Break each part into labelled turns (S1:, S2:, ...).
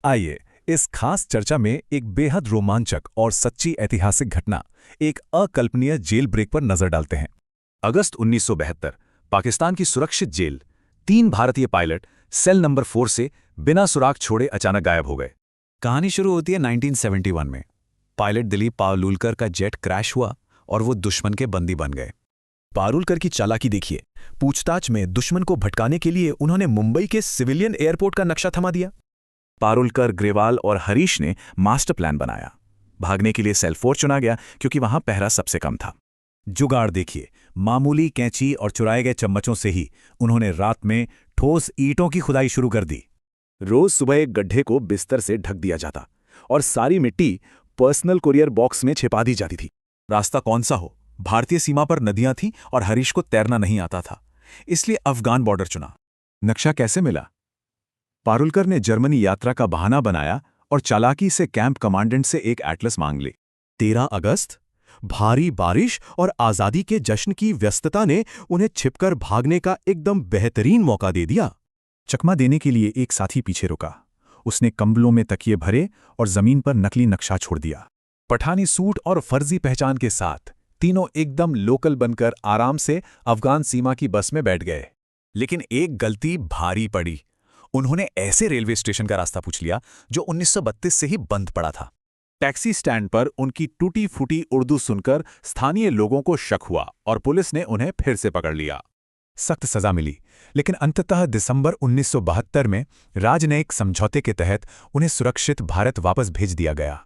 S1: आइए इस खास चर्चा में एक बेहद रोमांचक और सच्ची ऐतिहासिक घटना, एक अकल्पनीय जेल ब्रेक पर नजर डालते हैं। अगस्त 1972 पाकिस्तान की सुरक्षित जेल। 3 भारतीय पायलट सेल नंबर 4 से बिना सुराग छोड़े अचानक गायब हो गए। कहानी शुरू होती है 1971 में। पायलट दिलीप पालुलकर का जेट क्रैश हुआ और वो दुश्मन के बंदी बन गए। पारुलकर की चालाकी देखिए। पूछताछ में दुश्मन को भटकाने के लिए उन्होंने मुंबई के सिविलियन एयरपोर्ट का नक्शा थमा दिया। पारुलकर, ग्रेवाल और हरीश ने मास्टर प्लान बनाया। भागने के लिए सेल 4 चुना गया क्योंकि वहां पहरा सबसे कम था। जुगाड़ देखिए, मामूली कैंची और चुराए गए चम्मचों से ही उन्होंने रात में ठोस ईंटों की खुदाई शुरू कर दी। रोज सुबह एक गड्ढे को बिस्तर से ढक दिया जाता और सारी मिट्टी पर्सनल कुरियर बॉक्स में छिपा दी जाती थी। रास्ता कौन सा हो, भारतीय सीमा पर नदियां थीं और हरीश को तैरना नहीं आता था, इसलिए अफगान बॉर्डर चुना। नक्शा कैसे मिला? पारुलकर ने जर्मनी यात्रा का बहाना बनाया और चालाकी से कैंप कमांडेंट से एक एटलस मांग ली। 13 अगस्त, भारी बारिश और आजादी के जश्न की व्यस्तता ने उन्हें छिपकर भागने का एकदम बेहतरीन मौका दे दिया। चकमा देने के लिए एक साथी पीछे रुका। उसने कंबलों में तकिए भरे और जमीन पर नकली नक्शा छोड़ दिया। पठानी सूट और फर्जी पहचान के साथ तीनों एकदम लोकल बनकर आराम से अफगान सीमा की बस में बैठ गए। लेकिन एक गलती भारी पड़ी। उन्होंने ऐसे रेलवे स्टेशन का रास्ता पूछ लिया जो 1932 से ही बंद पड़ा था। टैक्सी स्टैंड पर उनकी टूटी फूटी उर्दू सुनकर स्थानीय लोगों को शक हुआ और पुलिस ने उन्हें फिर से पकड़ लिया। सख्त सजा मिली, लेकिन अंततः दिसंबर 1972 में राजनयिक समझौते के तहत उन्हें सुरक्षित भारत वापस भेज दिया गया।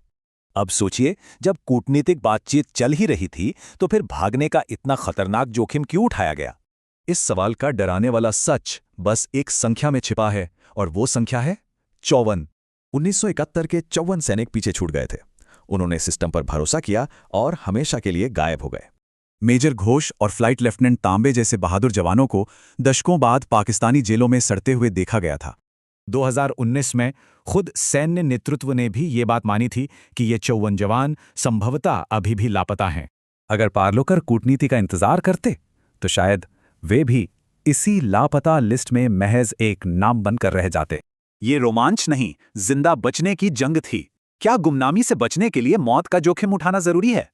S1: अब सोचिए, जब कूटनीतिक बातचीत चल ही रही थी तो फिर भागने का इतना खतरनाक जोखिम क्यों उठाया गया? इस सवाल का डराने वाला सच बस एक संख्या में छिपा है, और वो संख्या है 54। 1971 के 54 सैनिक पीछे छूट गए थे। उन्होंने सिस्टम पर भरोसा किया और हमेशा के लिए गायब हो गए। मेजर घोष और फ्लाइट लेफ्टिनेंट तांबे जैसे बहादुर जवानों को दशकों बाद पाकिस्तानी जेलों में सड़ते हुए देखा गया था। 2019 में खुद सैन्य नेतृत्व ने भी ये बात मानी थी कि ये 54 जवान संभवतः अभी भी लापता हैं। अगर पारुलकर कूटनीति का इंतजार करते तो शायद वे भी इसी लापता लिस्ट में महज एक नाम बनकर रह जाते। ये रोमांच नहीं, जिंदा बचने की जंग थी। क्या गुमनामी से बचने के लिए मौत का जोखिम उठाना जरूरी है?